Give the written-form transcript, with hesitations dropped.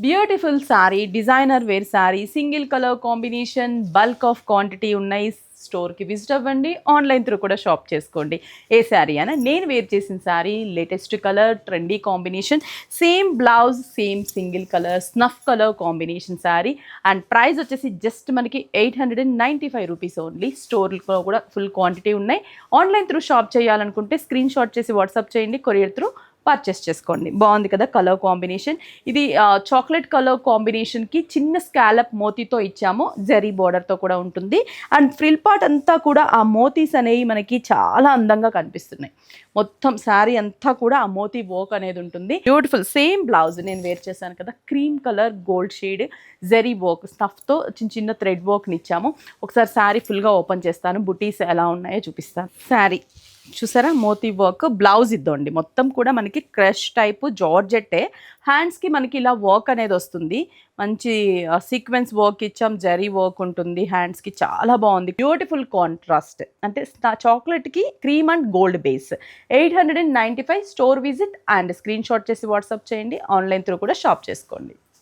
Beautiful sari, designer wear sari, single colour combination, bulk of quantity ఉన్నాయి. స్టోర్కి visit అవ్వండి, online through కూడా షాప్ చేసుకోండి. ఏ శారీ అయినా నేను వేర్ చేసిన sari latest colour, trendy combination, same blouse, same single colour snuff colour combination sari. And price వచ్చేసి just మనకి 895 రూపీస్ ఓన్లీ. స్టోర్లో కూడా ఫుల్ క్వాంటిటీ ఉన్నాయి. ఆన్లైన్ త్రూ షాప్ చేయాలనుకుంటే స్క్రీన్ షాట్ చేసి వాట్సాప్ చేయండి, కొరియర్ త్రూ పర్చేస్ చేసుకోండి. బాగుంది కదా కలర్ కాంబినేషన్. ఇది చాక్లెట్ కలర్ కాంబినేషన్కి చిన్న స్కాలప్ మోతీతో ఇచ్చాము, జరీ బోర్డర్తో కూడా ఉంటుంది. అండ్ ఫ్రిల్ పార్ట్ అంతా కూడా ఆ మోతీస్ అనేవి మనకి చాలా అందంగా కనిపిస్తున్నాయి. మొత్తం శారీ అంతా కూడా ఆ మోతీ వర్క్ అనేది ఉంటుంది. బ్యూటిఫుల్ సేమ్ బ్లౌజ్ నేను వేర్ చేశాను కదా, cream colour gold shade zari work స్టఫ్తో చిన్న చిన్న థ్రెడ్ వర్క్ని ఇచ్చాము. ఒకసారి శారీ ఫుల్గా ఓపెన్ చేస్తాను, బుటీస్ ఎలా ఉన్నాయో చూపిస్తాను. శారీ చూసారా, మోతీ వర్క్. బ్లౌజ్ ఇద్దండి, మొత్తం కూడా మనకి క్రష్ టైపు జార్జెట్టే. హ్యాండ్స్కి మనకి ఇలా వర్క్ అనేది వస్తుంది, మంచి సీక్వెన్స్ వర్క్ ఇచ్చాం, జరీ వర్క్ ఉంటుంది హ్యాండ్స్కి. చాలా బాగుంది, బ్యూటిఫుల్ కాంట్రాస్ట్. అంటే చాక్లెట్కి cream and gold base. 895. Store visit and screenshot చేసి వాట్సాప్ చేయండి, ఆన్లైన్ త్రూ కూడా షాప్ చేసుకోండి.